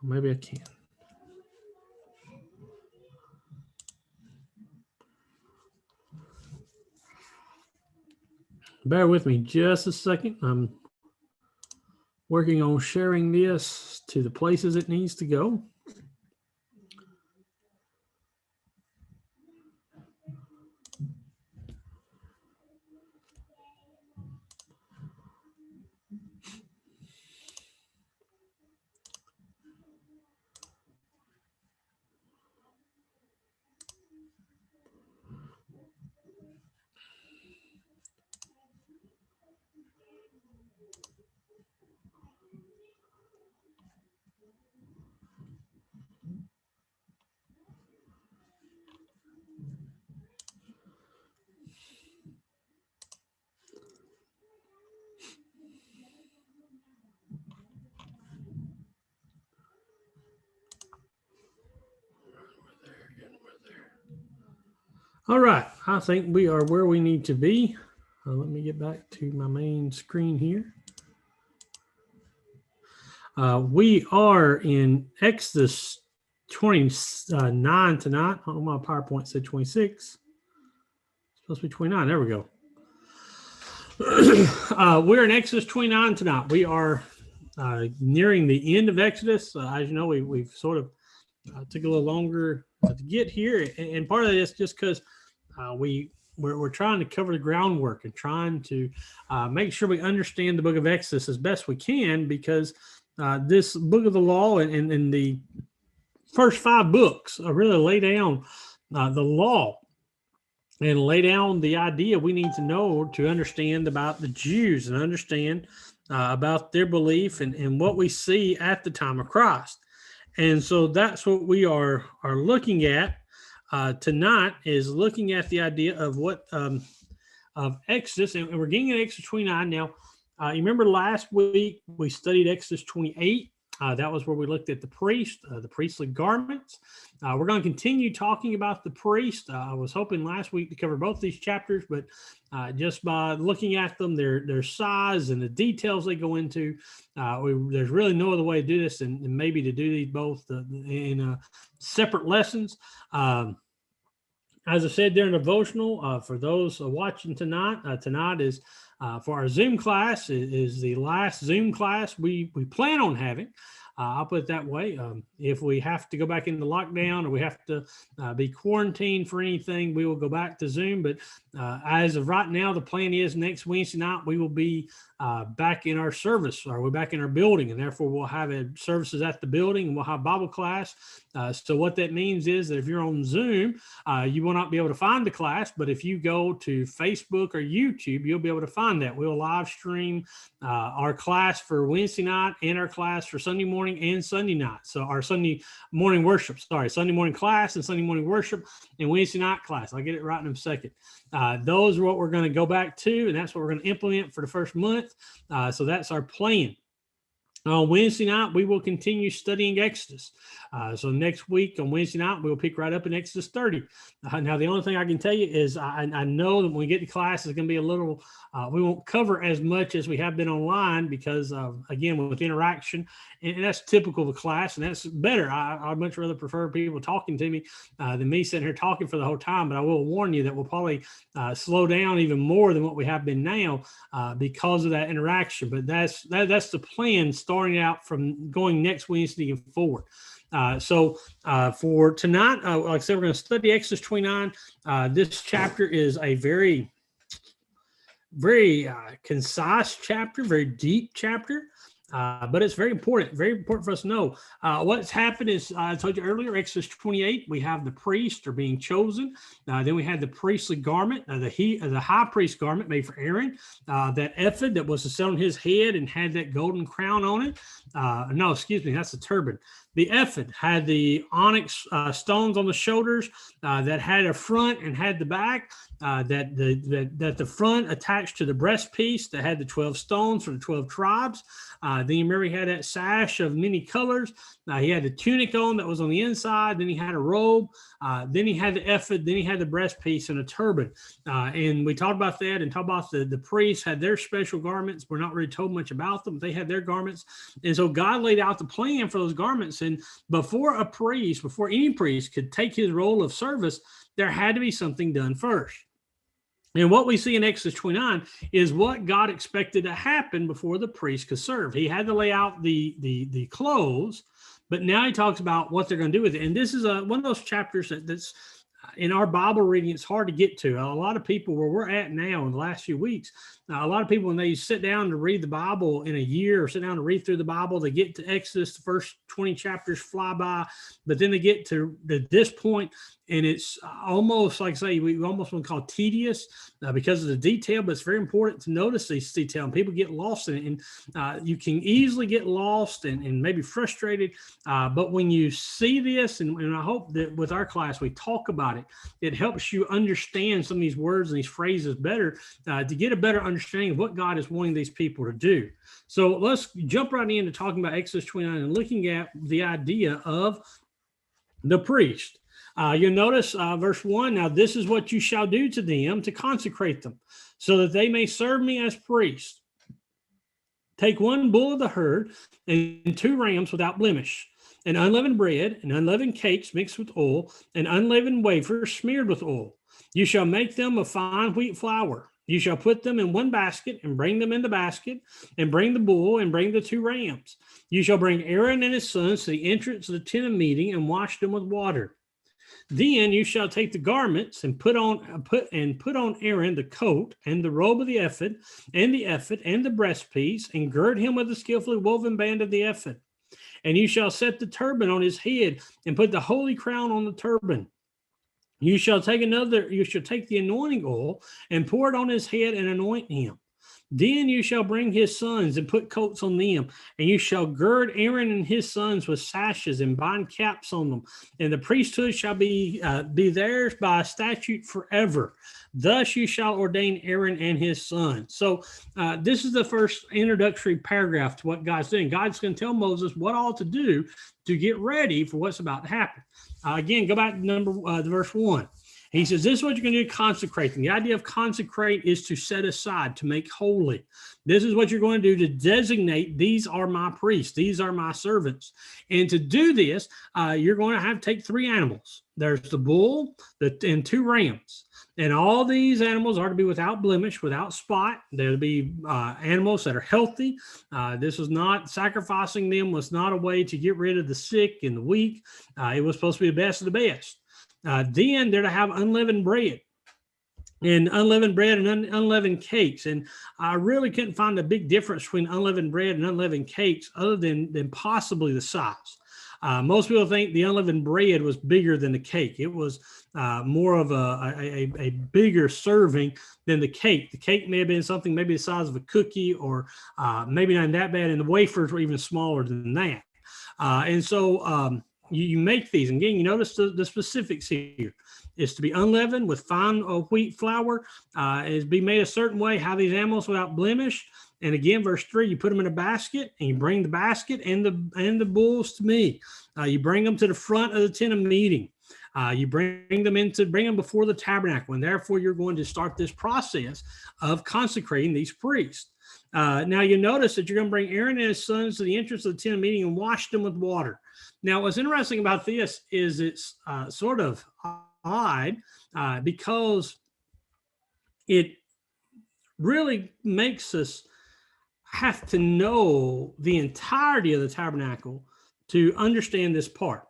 Maybe I can. Bear with me just a second. I'm working on sharing this to the places it needs to go. All right, I think we are where we need to be. Let me get back to my main screen here. We are in Exodus 29 tonight. Oh, my PowerPoint said 26. It's supposed to be 29. There we go. We're in Exodus 29 tonight. We are nearing the end of Exodus. As you know, we've sort of took a little longer to get here, and part of this just because we're trying to cover the groundwork and trying to make sure we understand the book of Exodus as best we can, because this book of the law and the first 5 books really lay down the law and lay down the idea we need to know to understand about the Jews and understand about their belief and what we see at the time of Christ. And so that's what we are looking at tonight, is looking at the idea of what of Exodus, and we're getting at Exodus 29 now. You remember last week we studied Exodus 28. That was where we looked at the priest, the priestly garments. We're going to continue talking about the priest. I was hoping last week to cover both these chapters, but just by looking at them, their size and the details they go into, there's really no other way to do this and maybe to do these both in separate lessons. As I said during the devotional, for those watching tonight, tonight is for our Zoom class, is the last Zoom class we plan on having. I'll put it that way. If we have to go back into lockdown or we have to be quarantined for anything, we will go back to Zoom. But as of right now, the plan is next Wednesday night, we will be back in our service, or we're back in our building, and therefore we'll have services at the building, and we'll have Bible class. So what that means is that if you're on Zoom, you will not be able to find the class, but if you go to Facebook or YouTube, you'll be able to find that. We'll live stream our class for Wednesday night and our class for Sunday morning and Sunday night. So our Sunday morning Sunday morning class and Sunday morning worship and Wednesday night class. I'll get it right in a second. Those are what we're going to go back to, and that's what we're going to implement for the first month. So that's our plan. On Wednesday night, we will continue studying Exodus. So next week on Wednesday night, we'll pick right up in Exodus 30. Now, the only thing I can tell you is I know that when we get to class, it's going to be a little, we won't cover as much as we have been online because, again, with interaction, and that's typical of a class, and that's better. I'd much rather prefer people talking to me than me sitting here talking for the whole time, but I will warn you that we'll probably slow down even more than what we have been now because of that interaction. But that's the plan starting out from going next Wednesday and forward. So for tonight, like I said, we're going to study Exodus 29. This chapter is a very, very concise chapter, very deep chapter. But it's very important for us to know. What's happened is, I told you earlier, Exodus 28, we have the priests are being chosen. Then we had the priestly garment, the high priest garment made for Aaron, that ephod that was to sit on his head and had that golden crown on it. No, excuse me, that's the turban. The ephod had the onyx stones on the shoulders that had a front and had the back. That the front attached to the breastpiece that had the 12 stones for the 12 tribes. Then you remember he had that sash of many colors. He had the tunic on that was on the inside. Then he had a robe. Then he had the ephod. Then he had the breastpiece and a turban. And we talked about that and talked about the priests had their special garments. We're not really told much about them. They had their garments. And so God laid out the plan for those garments. And before any priest could take his role of service, there had to be something done first. And what we see in Exodus 29 is what God expected to happen before the priest could serve. He had to lay out the clothes, but now he talks about what they're going to do with it. And this is one of those chapters that's in our Bible reading, it's hard to get to. A lot of people where we're at now in the last few weeks, a lot of people, when they sit down to read the Bible in a year or sit down to read through the Bible, they get to Exodus, the first 20 chapters fly by, but then they get to this point and it's almost like, say, we almost want to call tedious because of the detail, but it's very important to notice these detail and people get lost in it. And you can easily get lost and maybe frustrated. But when you see this, and I hope that with our class, we talk about it, it helps you understand some of these words and these phrases better to get a better understanding of what God is wanting these people to do. So let's jump right into talking about Exodus 29 and looking at the idea of the priest. You'll notice verse 1, now this is what you shall do to them to consecrate them, so that they may serve me as priests. Take 1 bull of the herd and 2 rams without blemish, and unleavened bread and unleavened cakes mixed with oil, and unleavened wafers smeared with oil. You shall make them of fine wheat flour. You shall put them in 1 basket and bring them in the basket, and bring the bull and bring the 2 rams. You shall bring Aaron and his sons to the entrance of the tent of meeting and wash them with water. Then you shall take the garments and put on Aaron the coat and the robe of the ephod and the breastpiece, and gird him with the skillfully woven band of the ephod. And you shall set the turban on his head and put the holy crown on the turban. You shall take the anointing oil and pour it on his head and anoint him. Then you shall bring his sons and put coats on them, and you shall gird Aaron and his sons with sashes and bind caps on them. And the priesthood shall be theirs by statute forever. Thus you shall ordain Aaron and his sons. So this is the first introductory paragraph to what God's doing. God's going to tell Moses what all to do to get ready for what's about to happen. Again, go back to verse 1. He says, this is what you're going to do, consecrate them. The idea of consecrate is to set aside, to make holy. This is what you're going to do to designate, these are my priests, these are my servants. And to do this, you're going to have to take 3 animals. There's the bull and 2 rams. And all these animals are to be without blemish, without spot. They're to be animals that are healthy. This was not, sacrificing them was not a way to get rid of the sick and the weak. It was supposed to be the best of the best. Then they're to have unleavened bread and unleavened cakes. And I really couldn't find a big difference between unleavened bread and unleavened cakes other than possibly the size. Most people think the unleavened bread was bigger than the cake. It was more of a bigger serving than the cake. The cake may have been something maybe the size of a cookie, or maybe not that bad. And the wafers were even smaller than that. And so you make these. And again, you notice the specifics here. It's to be unleavened with fine wheat flour. It's be made a certain way. Have these animals without blemish. And again, verse 3, you put them in a basket, and you bring the basket and the bulls to me. You bring them to the front of the tent of meeting. You bring them before the tabernacle, and therefore you're going to start this process of consecrating these priests. Now you notice that you're going to bring Aaron and his sons to the entrance of the tent of meeting and wash them with water. Now, what's interesting about this is it's sort of odd because it really makes us have to know the entirety of the tabernacle to understand this part.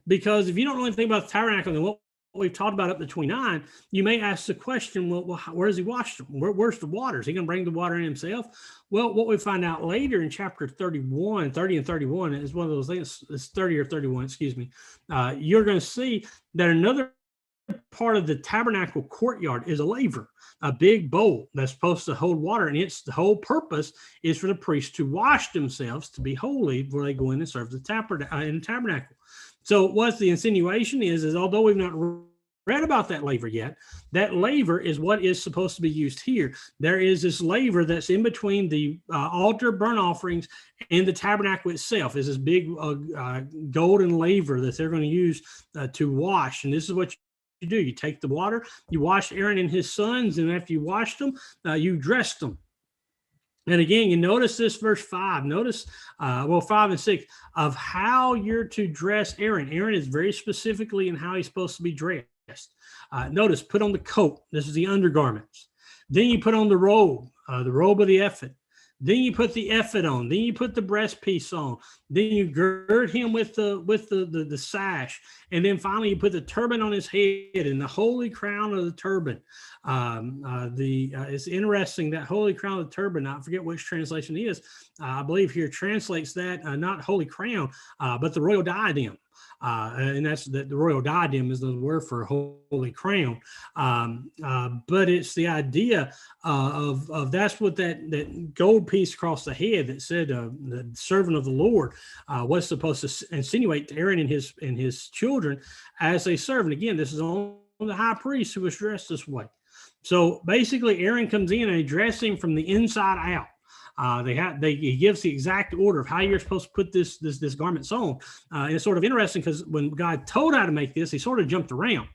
Because if you don't know anything about the tabernacle and what we've talked about up to 29, you may ask the question, well, where does he wash them? Where's the water? Is he going to bring the water in himself? Well, what we find out later in chapter 30 and 31 is one of those things, it's 30 or 31, excuse me. You're going to see that another part of the tabernacle courtyard is a laver, a big bowl that's supposed to hold water. And the whole purpose is for the priests to wash themselves to be holy before they go in and serve in the tabernacle. So what's the insinuation is although we've not read about that laver yet. That laver is what is supposed to be used here. There is this laver that's in between the altar burnt offerings and the tabernacle itself. Is this big golden laver that they're going to use to wash. And this is what you do. You take the water, you wash Aaron and his sons, and after you washed them, you dressed them. And again, you notice this verse 5. Notice, 5 and 6 of how you're to dress Aaron. Aaron is very specifically in how he's supposed to be dressed. Notice, put on the coat. This is the undergarments. Then you put on the robe of the ephod. Then you put the ephod on. Then you put the breastpiece on. Then you gird him with the sash. And then finally you put the turban on his head and the holy crown of the turban. It's interesting that holy crown of the turban. I forget which translation it is. I believe here translates that not holy crown, but the royal diadem. And that's the royal diadem is the word for holy crown. But it's the idea of that's what that gold piece across the head that said the servant of the Lord was supposed to insinuate to Aaron and his children as a servant. Again, this is on the high priest who was dressed this way. So basically, Aaron comes in and he dresses him from the inside out. He gives the exact order of how you're supposed to put this garments on. And it's sort of interesting because when God told how to make this, he sort of jumped around.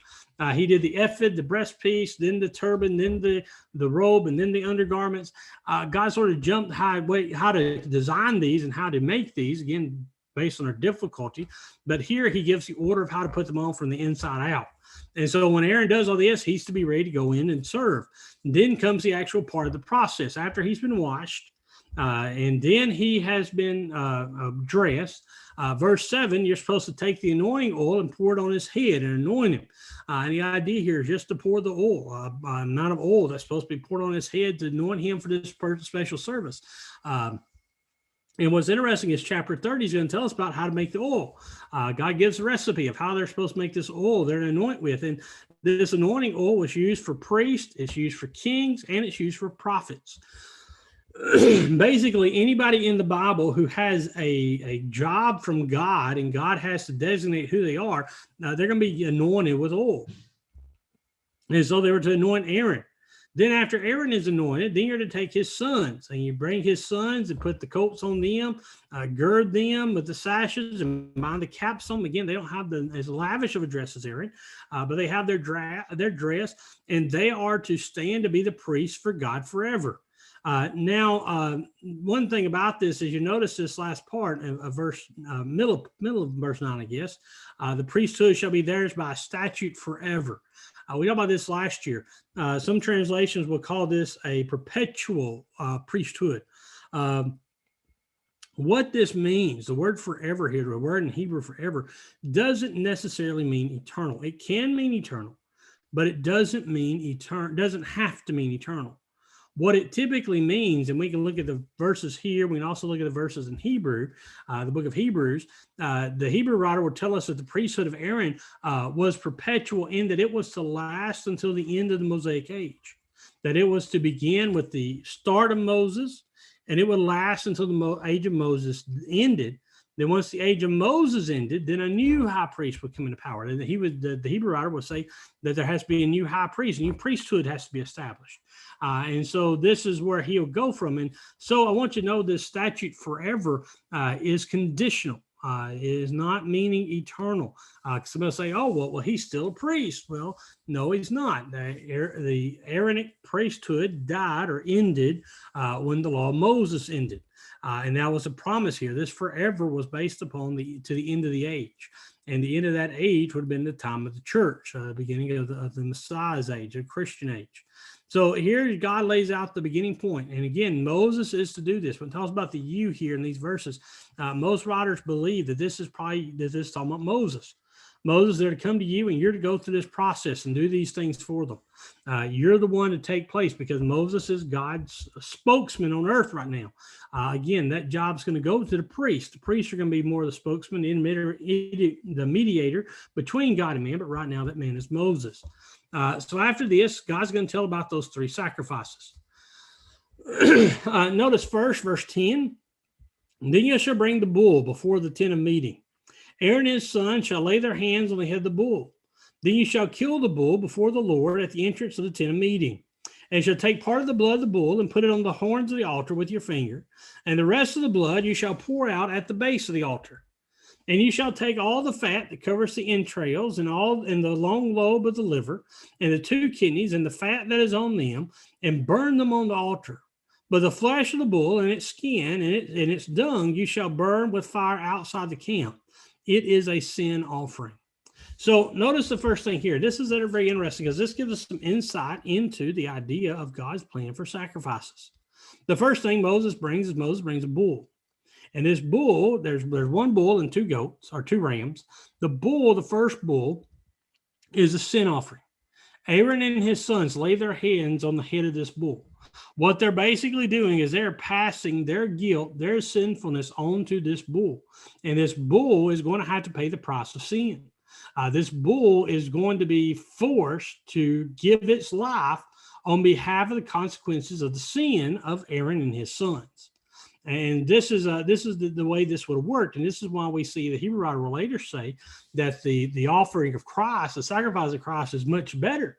He did the ephod, the breastpiece, then the turban, then the robe, and then the undergarments. God sort of jumped how to design these and how to make these, again, based on their difficulty. But here he gives the order of how to put them on from the inside out. And so when Aaron does all this, he's to be ready to go in and serve. And then comes the actual part of the process. After he's been washed, and then he has been dressed. Verse 7, you're supposed to take the anointing oil and pour it on his head and anoint him. And the idea here is just to pour the oil, amount of oil that's supposed to be poured on his head to anoint him for this special service. And what's interesting is chapter 30 is going to tell us about how to make the oil. God gives a recipe of how they're supposed to make this oil they're to anoint with. And this anointing oil was used for priests, it's used for kings, and it's used for prophets. Basically, anybody in the Bible who has a job from God and God has to designate who they are, they're going to be anointed with oil. And so they were to anoint Aaron. Then after Aaron is anointed, then you're to take his sons, and you bring his sons and put the coats on them, gird them with the sashes and bind the caps on them. Again, they don't have as lavish of a dress as Aaron, but they have their dress, and they are to stand to be the priests for God forever. One thing about this is you notice this last part of verse middle of verse 9, I guess. The priesthood shall be theirs by statute forever. We talked about this last year. Some translations will call this a perpetual priesthood. What this means, the word forever here, the word in Hebrew forever, doesn't necessarily mean eternal. It can mean eternal, but it doesn't mean eternal. Doesn't have to mean eternal. What it typically means, and we can look at the verses here, we can also look at the verses in Hebrew, the book of Hebrews. The Hebrew writer will tell us that the priesthood of Aaron was perpetual in that it was to last until the end of the Mosaic age, that it was to begin with the start of Moses, and it would last until the age of Moses ended. Then once the age of Moses ended, then a new high priest would come into power. And the Hebrew writer would say that there has to be a new high priest, a new priesthood has to be established. And so this is where he'll go from. And so I want you to know this statute forever is conditional. It is not meaning eternal. Somebody will say, oh, well, he's still a priest. Well, no, he's not. The Aaronic priesthood died or ended when the law of Moses ended. And that was a promise here. This forever was based upon to the end of the age. And the end of that age would have been the time of the church, the beginning of the Messiah's age, the Christian age. So here God lays out the beginning point. And again, Moses is to do this. When it talks about the you here in these verses, most writers believe that this is talking about Moses. Moses, they're to come to you and you're to go through this process and do these things for them. You're the one to take place because Moses is God's spokesman on earth right now. Again, that job's going to go to the priest. The priests are going to be more the spokesman, the mediator between God and man, but right now that man is Moses. So after this, God's going to tell about those three sacrifices. Notice first, verse 10, then you shall bring the bull before the tent of meeting. Aaron and his son shall lay their hands on the head of the bull. Then you shall kill the bull before the Lord at the entrance of the tent of meeting. And shall take part of the blood of the bull and put it on the horns of the altar with your finger. And the rest of the blood you shall pour out at the base of the altar. And you shall take all the fat that covers the entrails and the long lobe of the liver and the 2 kidneys and the fat that is on them and burn them on the altar. But the flesh of the bull and its skin and its dung you shall burn with fire outside the camp. It is a sin offering. So notice the first thing here. This is very interesting because this gives us some insight into the idea of God's plan for sacrifices. The first thing Moses brings a bull. And this bull, there's 1 bull and 2 goats or 2 rams. The bull, the first bull, is a sin offering. Aaron and his sons lay their hands on the head of this bull. What they're basically doing is they're passing their guilt, their sinfulness onto this bull. And this bull is going to have to pay the price of sin. This bull is going to be forced to give its life on behalf of the consequences of the sin of Aaron and his sons. And this is the way this would have worked. And this is why we see the Hebrew writer will later say that the offering of Christ, the sacrifice of Christ, is much better,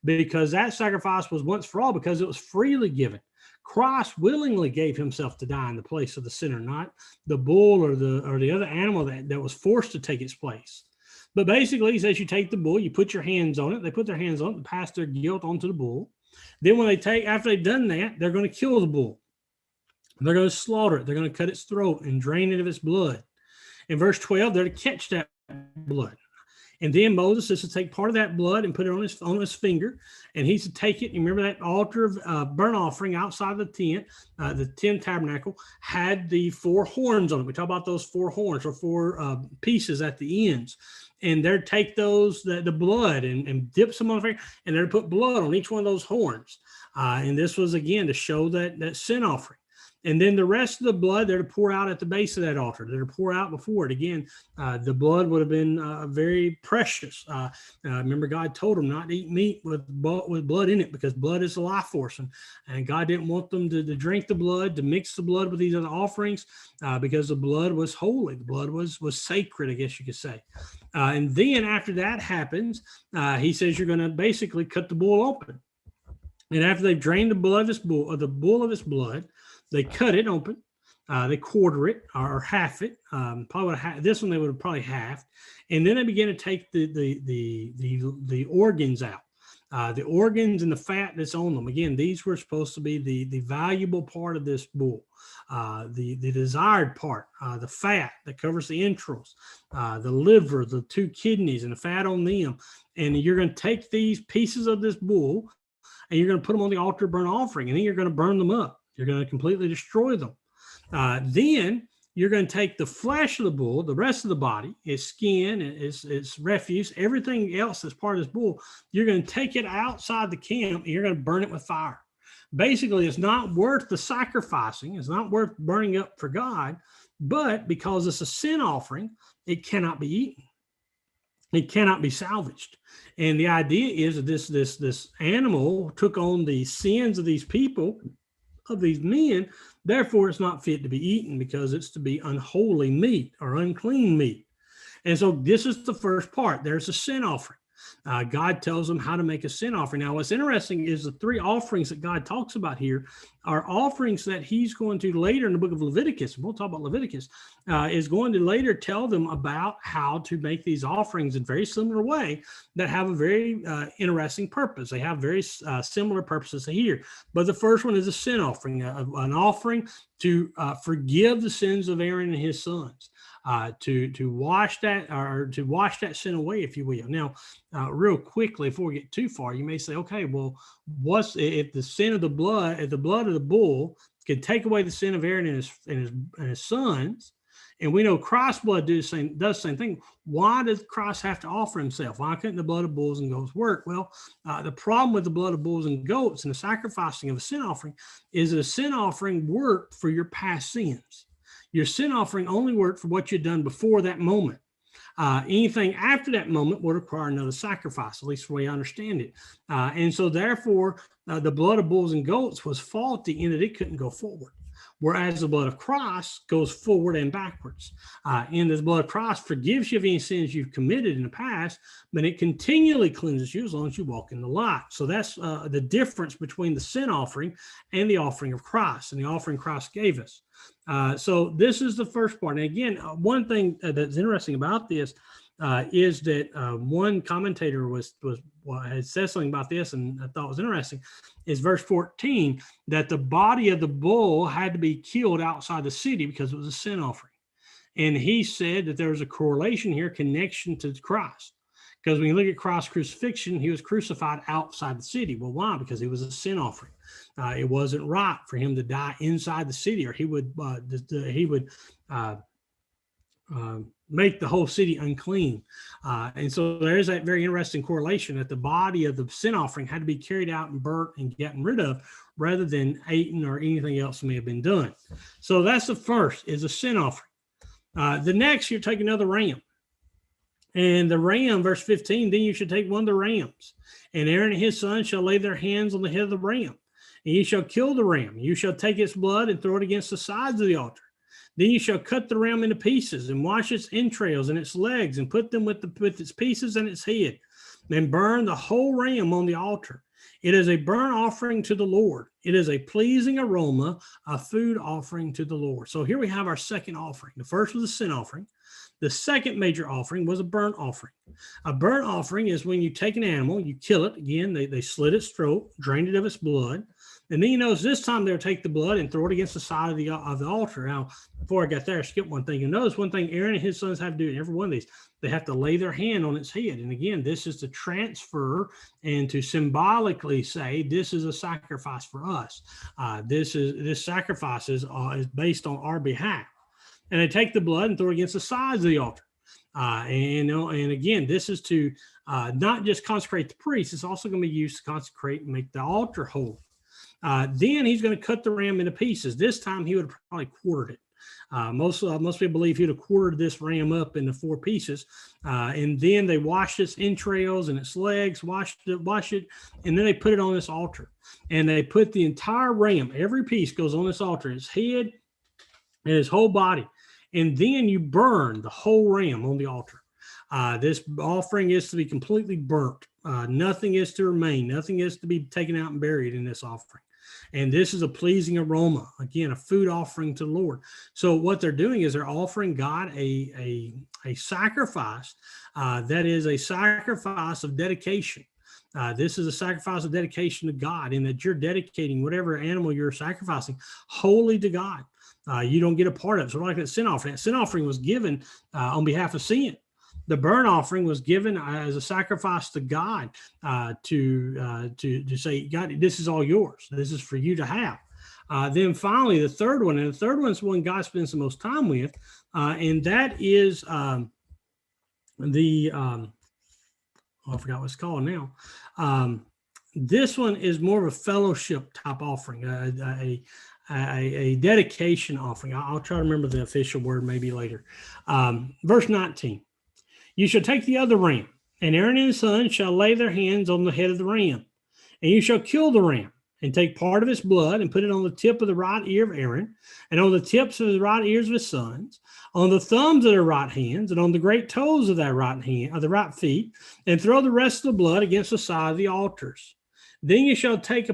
because that sacrifice was once for all, because it was freely given. Christ willingly gave himself to die in the place of the sinner, not the bull or the other animal that was forced to take its place. But basically, he says you take the bull, you put your hands on it. They put their hands on it and pass their guilt onto the bull. Then after they've done that, they're going to kill the bull. They're going to slaughter it. They're going to cut its throat and drain it of its blood. In verse 12, they're to catch that blood. And then Moses is to take part of that blood and put it on his finger. And he's to take it. You remember that altar of burnt offering outside the tent tabernacle had the 4 horns on it. We talk about those 4 horns or 4 pieces at the ends. And they're to take the blood and dip some on the finger, and they're to put blood on each one of those horns. And this was, again, to show that sin offering. And then the rest of the blood, they're to pour out at the base of that altar. They're to pour out before it. Again, the blood would have been very precious. Remember, God told them not to eat meat with blood in it, because blood is the life force. And God didn't want them to drink the blood, to mix the blood with these other offerings, because the blood was holy. The blood was sacred, I guess you could say. And then after that happens, he says you're going to basically cut the bull open. And after they've drained the blood of this bull, or the bull of its blood, they cut it open, they quarter it or half it. This one they would have probably halved, and then they begin to take the organs out, the organs and the fat that's on them. Again, these were supposed to be the valuable part of this bull, the desired part, the fat that covers the entrails, the liver, the 2 kidneys, and the fat on them. And you're going to take these pieces of this bull, and you're going to put them on the altar of burnt offering, and then you're going to burn them up. You're going to completely destroy them. Then you're going to take the flesh of the bull, the rest of the body, its skin, its refuse, everything else that's part of this bull. You're going to take it outside the camp, and you're going to burn it with fire. Basically, it's not worth the sacrificing. It's not worth burning up for God, but because it's a sin offering, it cannot be eaten. It cannot be salvaged. And the idea is that this animal took on the sins of these people, of these men, therefore it's not fit to be eaten, because it's to be unholy meat or unclean meat. And so this is the first part. There's a sin offering. God tells them how to make a sin offering. Now, what's interesting is the 3 offerings that God talks about here are offerings that he's going to later in the book of Leviticus, and we'll talk about Leviticus, is going to later tell them about how to make these offerings in a very similar way that have a very interesting purpose. They have very similar purposes here. But the first one is a sin offering, an offering to forgive the sins of Aaron and his sons. To wash that sin away, if you will. Now, real quickly, before we get too far, you may say, okay, well, if the sin of the blood, if the blood of the bull could take away the sin of Aaron and his sons, and we know Christ's blood does the same thing, why does Christ have to offer himself? Why couldn't the blood of bulls and goats work? Well, the problem with the blood of bulls and goats and the sacrificing of a sin offering is that a sin offering worked for your past sins. Your sin offering only worked for what you'd done before that moment. Anything after that moment would require another sacrifice, at least the way I understand it. And so therefore, the blood of bulls and goats was faulty in that it couldn't go forward. whereas the blood of Christ goes forward and backwards. And the blood of Christ forgives you of any sins you've committed in the past, but it continually cleanses you as long as you walk in the light. So that's the difference between the sin offering and the offering of Christ, and the offering Christ gave us. So this is the first part. And again, one thing that's interesting about this is that one commentator had said something about this, and I thought was interesting, is verse 14, that the body of the bull had to be killed outside the city because it was a sin offering. And he said that there was a correlation here, connection to Christ. Because when you look at Christ's crucifixion, he was crucified outside the city. Well, why? Because he was a sin offering. It wasn't right for him to die inside the city, or he would make the whole city unclean. And so there's that very interesting correlation that the body of the sin offering had to be carried out and burnt and gotten rid of, rather than eaten or anything else that may have been done. So that's the first, is a sin offering. The next, you take another ram. And the ram, verse 15, then you should take one of the rams, and Aaron and his sons shall lay their hands on the head of the ram, and you shall kill the ram. You shall take its blood and throw it against the sides of the altar. Then you shall cut the ram into pieces and wash its entrails and its legs and put them with its pieces and its head, and burn the whole ram on the altar. It is a burnt offering to the Lord. It is a pleasing aroma, a food offering to the Lord. So here we have our second offering. The first was a sin offering. The second major offering was a burnt offering. A burnt offering is when you take an animal, you kill it. Again, they slit its throat, drained it of its blood. And then you notice this time they'll take the blood and throw it against the side of the altar. Now, before I got there, I skipped one thing. You notice one thing Aaron and his sons have to do in every one of these. They have to lay their hand on its head. And again, this is to transfer and to symbolically say, this is a sacrifice for us. This sacrifice is based on our behalf. And they take the blood and throw it against the sides of the altar. And again, this is to not just consecrate the priest, it's also going to be used to consecrate and make the altar holy. Then he's going to cut the ram into pieces. This time he would have probably quartered it. Most people believe he would have quartered this ram up into 4 pieces. And then they washed its entrails and its legs, wash it, and then they put it on this altar. And they put the entire ram, every piece goes on this altar, its head and his whole body. And then you burn the whole ram on the altar. This offering is to be completely burnt. Nothing is to remain. Nothing is to be taken out and buried in this offering. And this is a pleasing aroma. Again, a food offering to the Lord. So what they're doing is they're offering God a sacrifice that is a sacrifice of dedication. This is a sacrifice of dedication to God, in that you're dedicating whatever animal you're sacrificing wholly to God. You don't get a part of it. So like that sin offering. That sin offering was given on behalf of sin. The burnt offering was given as a sacrifice to God to say, God, this is all yours. This is for you to have. Then finally, the third one, and the third one is one God spends the most time with, and that is I forgot what it's called now. This one is more of a fellowship type offering, a dedication offering. I'll try to remember the official word maybe later. Verse 19, you shall take the other ram, and Aaron and his sons shall lay their hands on the head of the ram, and you shall kill the ram, and take part of its blood and put it on the tip of the right ear of Aaron, and on the tips of the right ears of his sons, on the thumbs of their right hands, and on the great toes of their right hand, of the right feet, and throw the rest of the blood against the side of the altars. Then you shall take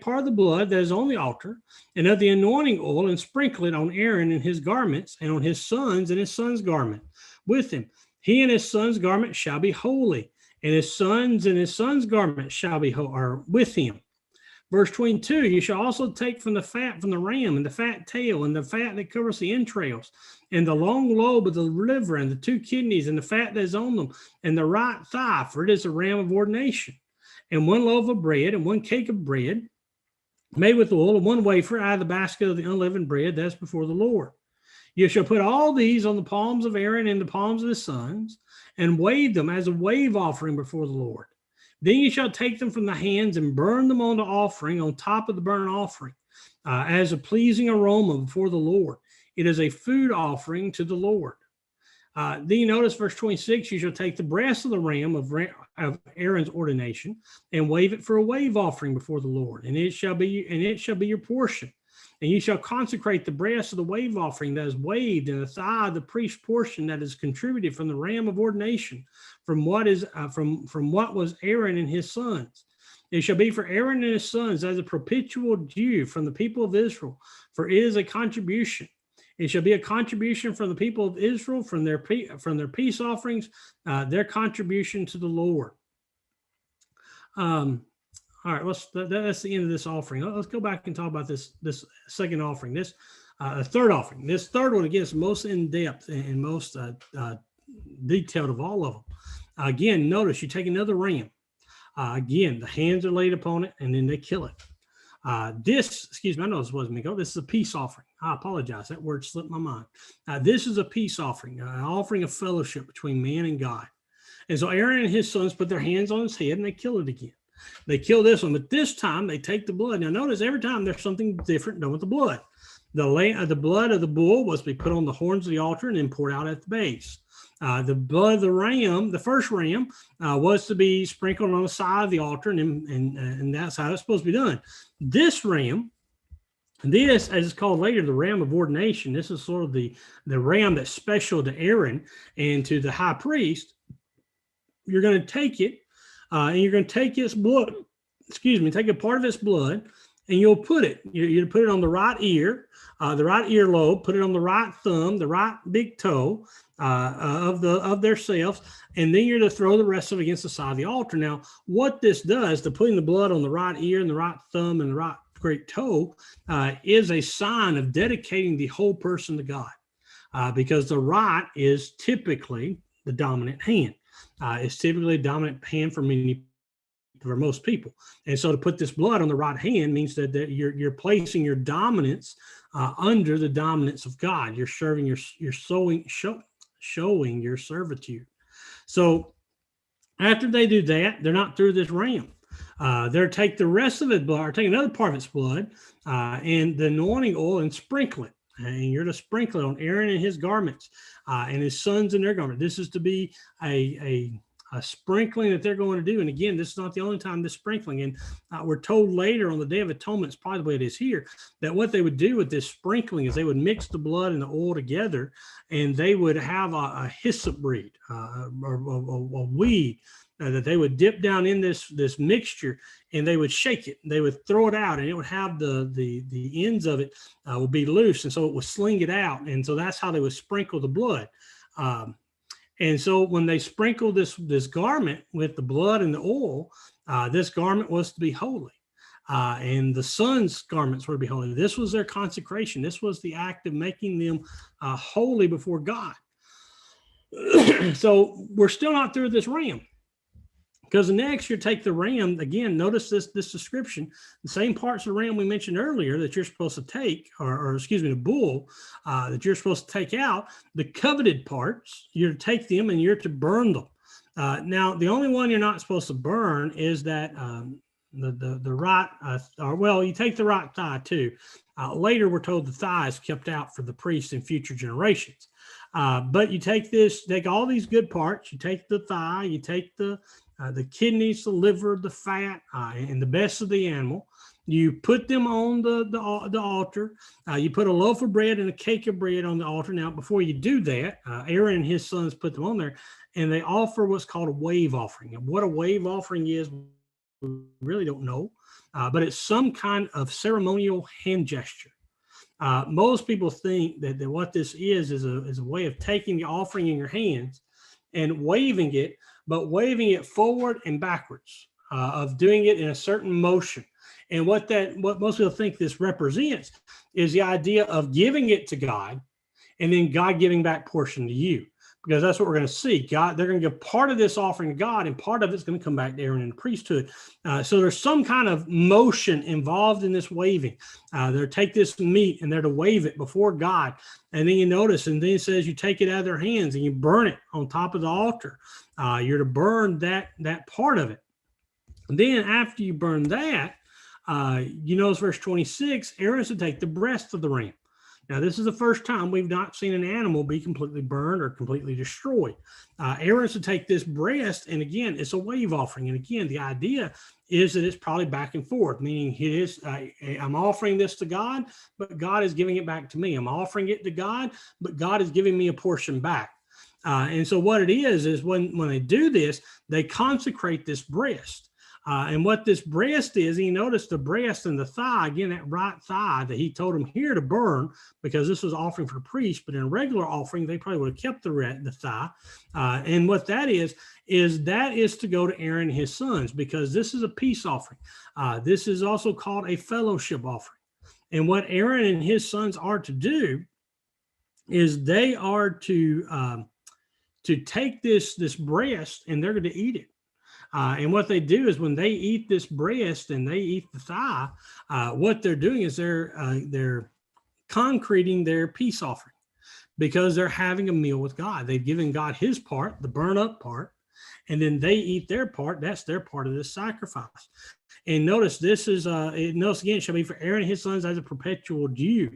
part of the blood that is on the altar and of the anointing oil, and sprinkle it on Aaron and his garments, and on his sons and his son's garment with him. He and his son's garment shall be holy, and his sons and his son's garment shall be with him. Verse 22, you shall also take from the fat from the ram, and the fat tail, and the fat that covers the entrails, and the long lobe of the liver, and the 2 kidneys, and the fat that is on them, and the right thigh, for it is a ram of ordination. And 1 loaf of bread, and 1 cake of bread, made with oil, and 1 wafer out of the basket of the unleavened bread, that's before the Lord. You shall put all these on the palms of Aaron and the palms of his sons, and wave them as a wave offering before the Lord. Then you shall take them from the hands and burn them on the offering on top of the burnt offering, as a pleasing aroma before the Lord. It is a food offering to the Lord. Then you notice verse 26, you shall take the breast of the ram of Aaron's ordination and wave it for a wave offering before the Lord, and it shall be your portion. And you shall consecrate the breast of the wave offering that is waved, and the thigh of the priest's portion that is contributed from the ram of ordination, from what was Aaron and his sons. It shall be for Aaron and his sons as a perpetual due from the people of Israel, for it is a contribution. It shall be a contribution from the people of Israel, from their peace offerings, their contribution to the Lord. All right, that's the end of this offering. Let's go back and talk about this second offering. This third offering. This third one, again, is most in depth and most detailed of all of them. Again, notice you take another ram. Again, the hands are laid upon it, and then they kill it. Excuse me, I know this wasn't me. This is a peace offering. I apologize. That word slipped my mind. This is a peace offering, an offering of fellowship between man and God. And so Aaron and his sons put their hands on his head and they kill it again. They kill this one, but this time they take the blood. Now notice every time there's something different done with the blood. The blood of the bull was to be put on the horns of the altar and then poured out at the base. The blood of the ram, the first ram, was to be sprinkled on the side of the altar, and that's how it's supposed to be done. This ram, as it's called later, the ram of ordination, this is sort of the ram that's special to Aaron and to the high priest. You're going to take it, and you're going to take its blood, take a part of its blood, and you'll put it on the right ear, the right earlobe, put it on the right thumb, the right big toe of themselves, and then you're to throw the rest of it against the side of the altar. Now, what this does, the putting the blood on the right ear and the right thumb and the right great toe, is a sign of dedicating the whole person to God, because the right is typically the dominant hand. It's typically a dominant hand for most people. And so to put this blood on the right hand means that you're placing your dominance under the dominance of God. You're showing your servitude. So after they do that, they're not through this ram. They'll take the rest of it blood, or take another part of its blood, and the anointing oil, and sprinkle it. And you're to sprinkle it on Aaron and his garments, and his sons and their garments. This is to be a sprinkling that they're going to do. And again, this is not the only time this sprinkling. And we're told later on the Day of Atonement, it's probably the way it is here, that what they would do with this sprinkling is they would mix the blood and the oil together, and they would have a hyssop reed, or a weed, that they would dip down in this mixture, and they would shake it. They would throw it out, and it would have the ends of it would be loose, and so it would sling it out. And so that's how they would sprinkle the blood. And so when they sprinkled this garment with the blood and the oil, this garment was to be holy, and the sons' garments were to be holy. This was their consecration. This was the act of making them holy before God. So we're still not through this ram. Because next you take the ram, again, notice this description, the same parts of the ram we mentioned earlier that you're supposed to take, or the bull that you're supposed to take out, the coveted parts, you're to take them and you're to burn them. Now, the only one you're not supposed to burn is that the right, you take the right thigh too. Later, we're told the thigh is kept out for the priest in future generations. But you take all these good parts, you take the thigh, you take the kidneys, the liver, the fat, and the best of the animal. You put them on the altar. You put a loaf of bread and a cake of bread on the altar. Now, before you do that, Aaron and his sons put them on there, and they offer what's called a wave offering. And what a wave offering is, we really don't know, but it's some kind of ceremonial hand gesture. Most people think that what this is a way of taking the offering in your hands and waving it, but waving it forward and backwards, of doing it in a certain motion. And what most people think this represents is the idea of giving it to God, and then God giving back portion to you, because that's what we're going to see. They're going to give part of this offering to God, and part of it's going to come back to Aaron and the priesthood. So there's some kind of motion involved in this waving. They'll take this meat and they're to wave it before God. And then you notice, and then it says you take it out of their hands and you burn it on top of the altar. You're to burn that part of it. And then after you burn that, you notice verse 26, Aaron's to take the breast of the ram. Now, this is the first time we've not seen an animal be completely burned or completely destroyed. Aaron's to take this breast, and again, it's a wave offering. And again, the idea is that it's probably back and forth, meaning I'm offering this to God, but God is giving it back to me. I'm offering it to God, but God is giving me a portion back. And so what it is when they do this, they consecrate this breast. And what this breast is, you notice the breast and the thigh, again, that right thigh that he told him here to burn, because this was offering for the priest, but in a regular offering, they probably would have kept the thigh. And what that is to go to Aaron and his sons, because this is a peace offering. This is also called a fellowship offering. And what Aaron and his sons are to do is they are to take this breast, and they're going to eat it. And what they do is when they eat this breast and they eat the thigh, what they're doing is they're concreting their peace offering, because they're having a meal with God. They've given God his part, the burn up part, and then they eat their part. That's their part of this sacrifice. And notice this is, notice again, it shall be for Aaron and his sons as a perpetual due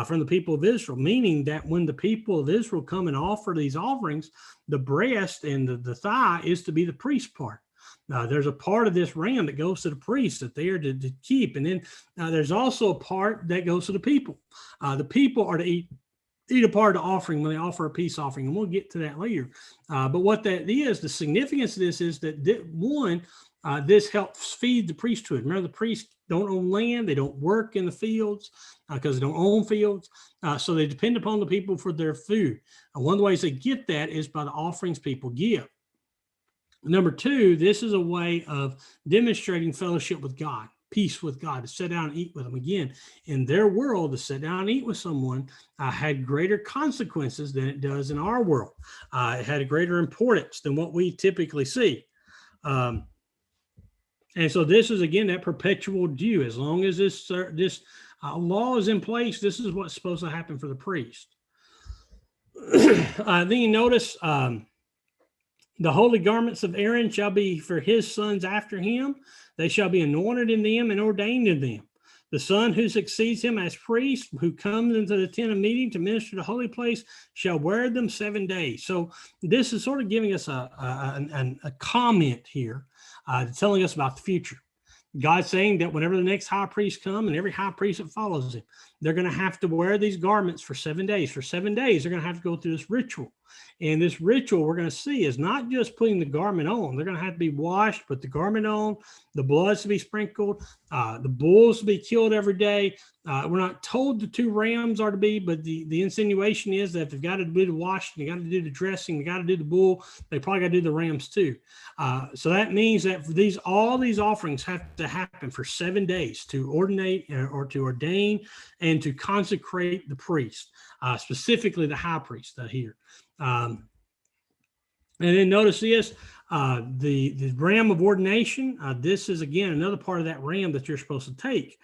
from the people of Israel, meaning that when the people of Israel come and offer these offerings, the breast and the thigh is to be the priest part. There's a part of this ram that goes to the priest that they are to keep. And then there's also a part that goes to the people. The people are to eat a part of the offering when they offer a peace offering. And we'll get to that later. But what that is, the significance of this is that this helps feed the priesthood. Remember, the priests don't own land. They don't work in the fields because they don't own fields. So they depend upon the people for their food. One of the ways they get that is by the offerings people give. Number two, this is a way of demonstrating fellowship with God, peace with God, to sit down and eat with them. Again, in their world, to sit down and eat with someone had greater consequences than it does in our world. It had a greater importance than what we typically see. And so this is, again, that perpetual due. As long as this law is in place, this is what's supposed to happen for the priest. Then you notice the holy garments of Aaron shall be for his sons after him. They shall be anointed in them and ordained in them. The son who succeeds him as priest, who comes into the tent of meeting to minister the holy place, shall wear them 7 days. So this is sort of giving us a comment here, telling us about the future. God's saying that whenever the next high priest comes, and every high priest that follows him, they're going to have to wear these garments for 7 days. For 7 days, they're going to have to go through this ritual. And this ritual we're going to see is not just putting the garment on. They're going to have to be washed, put the garment on, the blood's to be sprinkled, the bulls to be killed every day. We're not told the 2 rams are to be, but the insinuation is that if they've got to do the washing, they got to do the dressing, they got to do the bull, they probably got to do the rams too. So that means that all these offerings have to happen for 7 days to ordinate or to ordain and to consecrate the priest, specifically the high priest here. And then notice this, the ram of ordination. This is, again, another part of that ram that you're supposed to take.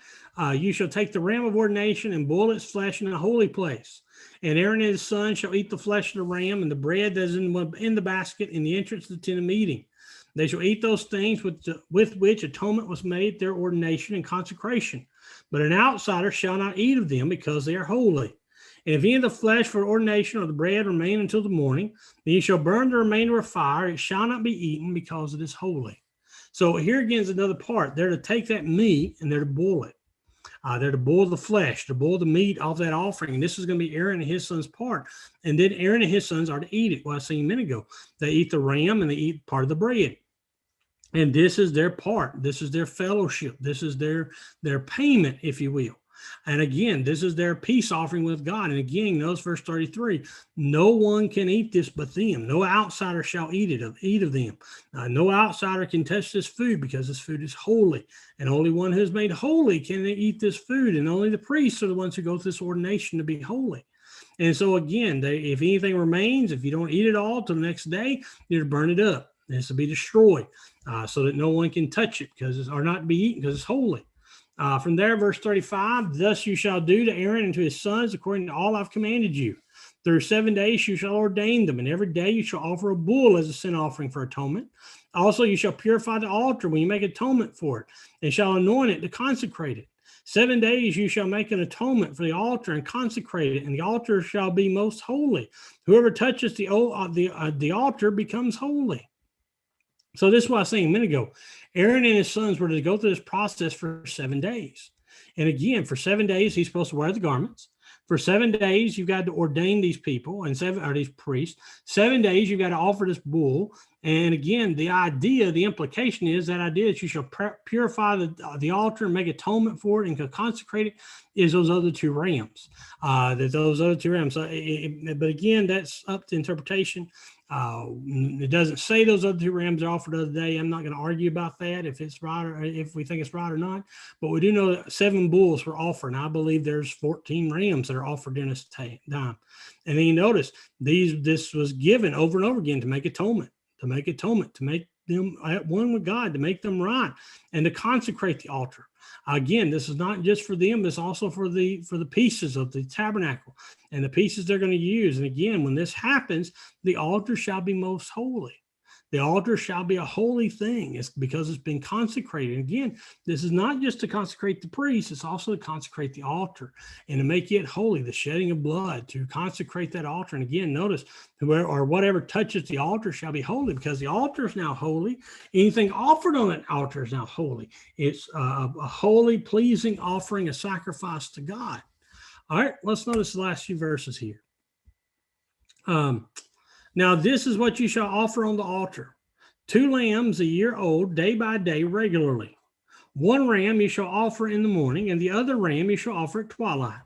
You shall take the ram of ordination and boil its flesh in a holy place. And Aaron and his son shall eat the flesh of the ram and the bread that is in the basket in the entrance of the tent of meeting. They shall eat those things with which atonement was made, their ordination and consecration. But an outsider shall not eat of them, because they are holy. And if any of the flesh for ordination or the bread remain until the morning, then you shall burn the remainder of fire. It shall not be eaten, because it is holy. So here again is another part. They're to take that meat and they're to boil it. They're to boil the flesh, to boil the meat off that offering. And this is going to be Aaron and his son's part. And then Aaron and his sons are to eat it. Well, I said a minute ago, they eat the ram and they eat part of the bread. And this is their part. This is their fellowship. This is their payment, if you will. And again, this is their peace offering with God. And again, notice verse 33, no one can eat this but them. No outsider shall eat of them. No outsider can touch this food, because this food is holy. And only one who is made holy can eat this food. And only the priests are the ones who go through this ordination to be holy. And so again, if anything remains, if you don't eat it all till the next day, you're to burn it up. It's to be destroyed so that no one can touch it, or not to be eaten, because it's holy. From there, verse 35, thus you shall do to Aaron and to his sons according to all I've commanded you. Through 7 days you shall ordain them, and every day you shall offer a bull as a sin offering for atonement. Also you shall purify the altar when you make atonement for it, and shall anoint it to consecrate it. 7 days you shall make an atonement for the altar and consecrate it, and the altar shall be most holy. Whoever touches the altar becomes holy. So this is what I was saying a minute ago. Aaron and his sons were to go through this process for 7 days. And again, for 7 days, he's supposed to wear the garments. For 7 days, you've got to ordain these people and these priests. 7 days, you've got to offer this bull. And again, the implication is that idea that you shall purify the altar and make atonement for it and consecrate it is those other 2 rams. But again, that's up to interpretation. It doesn't say those other 2 rams are offered the other day. I'm not going to argue about that if it's right or if we think it's right or not. But we do know that 7 bulls were offered, and I believe there's 14 rams that are offered during this time. And then you notice this was given over and over again to make atonement, to make them at one with God, to make them right, and to consecrate the altar. Again, this is not just for them, it's also for the pieces of the tabernacle and the pieces they're going to use. And again, when this happens, the altar shall be most holy. The altar shall be a holy thing. It's because it's been consecrated. And again, this is not just to consecrate the priest, it's also to consecrate the altar and to make it holy, the shedding of blood, to consecrate that altar. And again, notice, whoever or whatever touches the altar shall be holy, because the altar is now holy. Anything offered on that altar is now holy. It's a holy, pleasing offering, a sacrifice to God. All right, let's notice the last few verses here. Now, this is what you shall offer on the altar: 2 lambs a year old, day by day, regularly. 1 ram you shall offer in the morning, and the other ram you shall offer at twilight.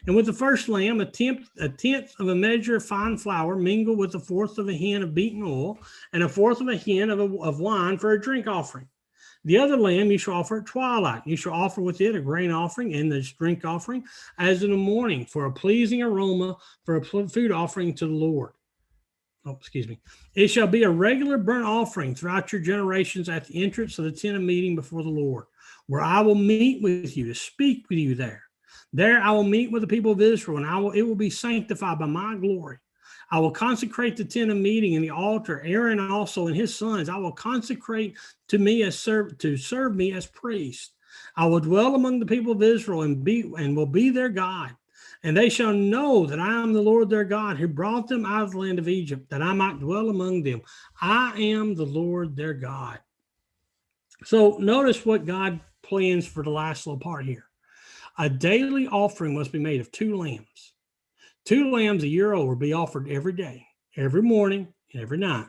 And with the first lamb, a tenth of a measure of fine flour, mingled with 1/4 of a hin of beaten oil, and 1/4 of a hin of wine for a drink offering. The other lamb you shall offer at twilight. You shall offer with it a grain offering and the drink offering, as in the morning, for a pleasing aroma, for a food offering to the Lord. It shall be a regular burnt offering throughout your generations at the entrance of the tent of meeting before the Lord, where I will meet with you to speak with you there. There I will meet with the people of Israel, and it will be sanctified by my glory. I will consecrate the tent of meeting and the altar. Aaron also and his sons I will consecrate to serve me as priest. I will dwell among the people of Israel and will be their God. And they shall know that I am the Lord their God, who brought them out of the land of Egypt, that I might dwell among them. I am the Lord their God. So notice what God plans for the last little part here. A daily offering must be made of 2 lambs. 2 lambs a year old will be offered every day, every morning, and every night.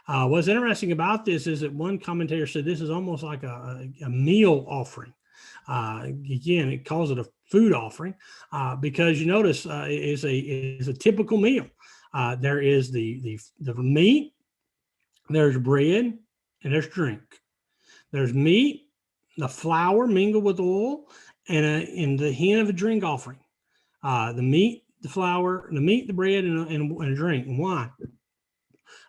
What's interesting about this is that one commentator said this is almost like a meal offering. Again, it calls it a food offering because you notice it is a typical meal. There is the meat, there's bread, and there's drink. There's meat, the flour mingled with oil, and the hin of a drink offering. The meat, the flour, the meat, the bread, and a drink, and wine.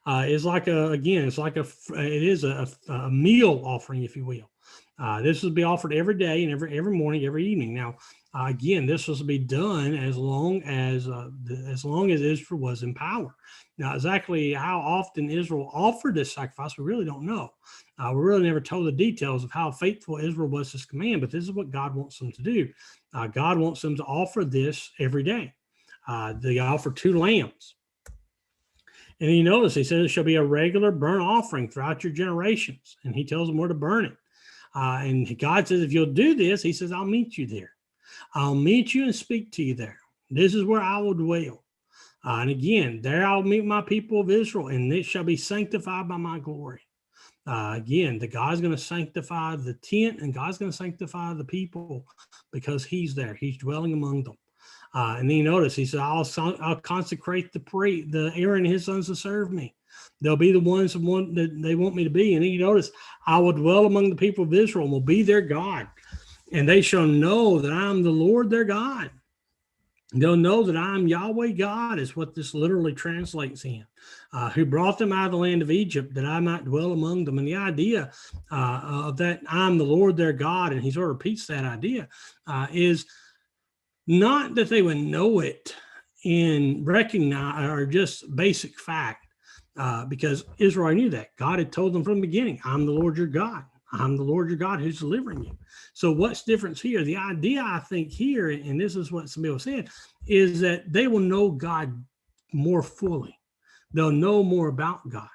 It's like it is a meal offering, if you will. This will be offered every day and every morning, every evening. Now, again, this was to be done as long as Israel was in power. Now, exactly how often Israel offered this sacrifice, we really don't know. We really never told the details of how faithful Israel was to this command, but this is what God wants them to do. God wants them to offer this every day. They offer 2 lambs. And you notice he says it shall be a regular burnt offering throughout your generations. And he tells them where to burn it. And God says, if you'll do this, he says, I'll meet you there. I'll meet you and speak to you there. This is where I will dwell. And again, there I'll meet my people of Israel, and it shall be sanctified by my glory. Again, the God's going to sanctify the tent, and God's going to sanctify the people because he's there. He's dwelling among them. And then you notice he said, I'll consecrate the Aaron and his sons to serve me. They'll be the ones that they want me to be. And then you notice, I will dwell among the people of Israel and will be their God. And they shall know that I am the Lord their God. They'll know that I am Yahweh God, is what this literally translates in, who brought them out of the land of Egypt, that I might dwell among them. And the idea of that I'm the Lord their God, and he sort of repeats that idea, is not that they would know it and recognize or just basic fact, because Israel knew that. God had told them from the beginning, I'm the Lord your God. I'm the Lord your God who's delivering you. So what's different here? The idea I think here, and this is what Samil said, is that they will know God more fully. They'll know more about God.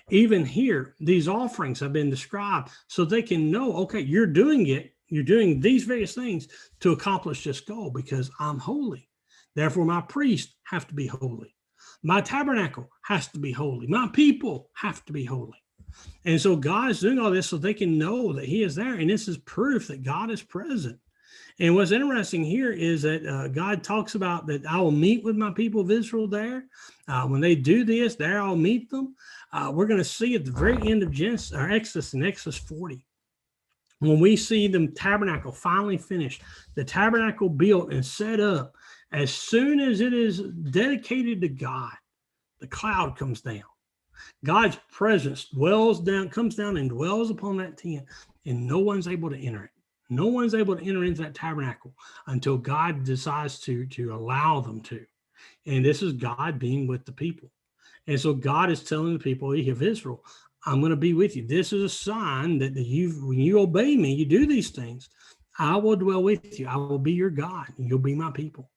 Even here, these offerings have been described so they can know, okay, you're doing it. You're doing these various things to accomplish this goal because I'm holy. Therefore, my priests have to be holy. My tabernacle has to be holy. My people have to be holy. And so God is doing all this so they can know that he is there. And this is proof that God is present. And what's interesting here is that God talks about that I will meet with my people of Israel there. When they do this, there I'll meet them. We're going to see at the very end of Genesis or Exodus in Exodus 40, when we see the tabernacle finally finished, the tabernacle built and set up, as soon as it is dedicated to God, the cloud comes down. God's presence comes down and dwells upon that tent, and no one's able to enter it. No one's able to enter into that tabernacle until God decides to allow them to. And this is God being with the people. And so God is telling the people of Israel, I'm going to be with you. This is a sign that when you obey me, you do these things, I will dwell with you. I will be your God, and you'll be my people.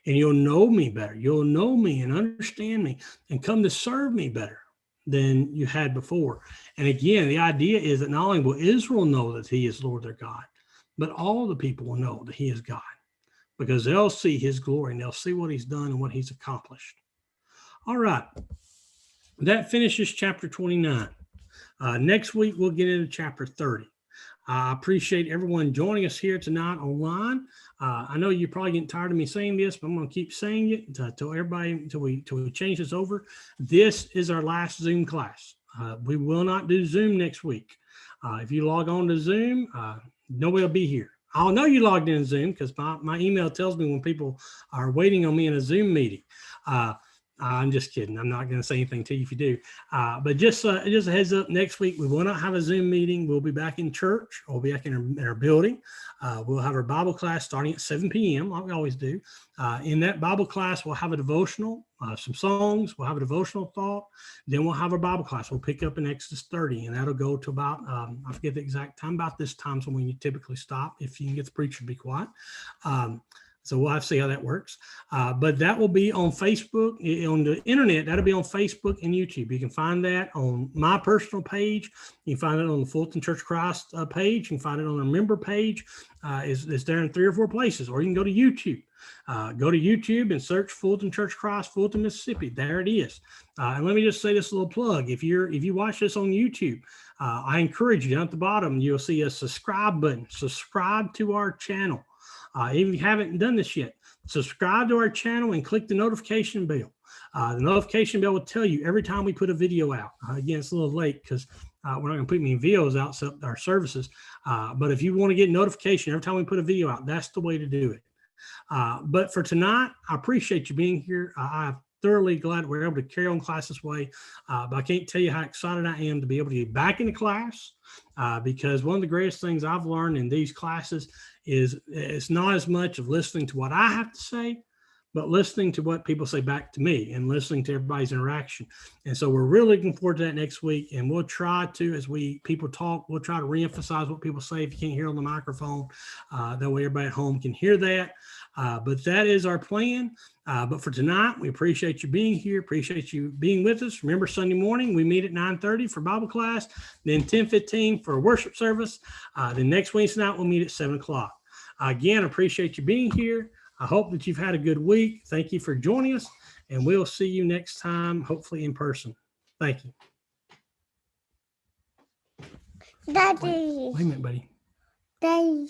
And you'll know me better. You'll know me and understand me and come to serve me better than you had before. And again, the idea is that not only will Israel know that he is Lord their God, but all the people will know that he is God, because they'll see his glory and they'll see what he's done and what he's accomplished. All right. That finishes chapter 29. Next week, we'll get into chapter 30. I appreciate everyone joining us here tonight online. I know you're probably getting tired of me saying this, but I'm going to keep saying it until we change this over. This is our last Zoom class. We will not do Zoom next week. If you log on to Zoom, nobody will be here. I'll know you logged in Zoom because my email tells me when people are waiting on me in a Zoom meeting. I'm just kidding. I'm not going to say anything to you if you do. But just a heads up, next week we will not have a Zoom meeting. We'll be back in church. We'll be back in our building. We'll have our Bible class starting at 7 p.m. like we always do. In that Bible class, we'll have a devotional, some songs. We'll have a devotional thought. Then we'll have our Bible class. We'll pick up in Exodus 30, and that'll go to about, I forget the exact time, about this time is when you typically stop, if you can get the preacher to be quiet. So we'll have to see how that works. But that will be on Facebook, on the internet. That'll be on Facebook and YouTube. You can find that on my personal page. You can find it on the Fulton Church of Christ page. You can find it on our member page. It's there in 3 or 4 places. Or you can go to YouTube. Go to YouTube and search Fulton Church of Christ, Fulton, Mississippi. There it is. And let me just say this little plug. If you watch this on YouTube, I encourage you, down at the bottom, you'll see a subscribe button. Subscribe to our channel. Even if you haven't done this yet, subscribe to our channel and click the notification bell. The notification bell will tell you every time we put a video out. Again, it's a little late because we're not going to put any videos out, so our services. But if you want to get notification every time we put a video out, that's the way to do it. But for tonight, I appreciate you being here. I'm thoroughly glad we're able to carry on class this way. But I can't tell you how excited I am to be able to get back into class because one of the greatest things I've learned in these classes is it's not as much of listening to what I have to say, but listening to what people say back to me and listening to everybody's interaction. And so we're really looking forward to that next week. And we'll try to, as people talk, we'll try to reemphasize what people say if you can't hear on the microphone. That way everybody at home can hear that. But that is our plan. But for tonight, we appreciate you being here. Appreciate you being with us. Remember, Sunday morning, we meet at 9:30 for Bible class, then 10:15 for worship service. Then next Wednesday night, we'll meet at 7 o'clock. Again, appreciate you being here. I hope that you've had a good week. Thank you for joining us, and we'll see you next time, hopefully in person. Thank you. Daddy. Wait a minute, buddy. Daddy.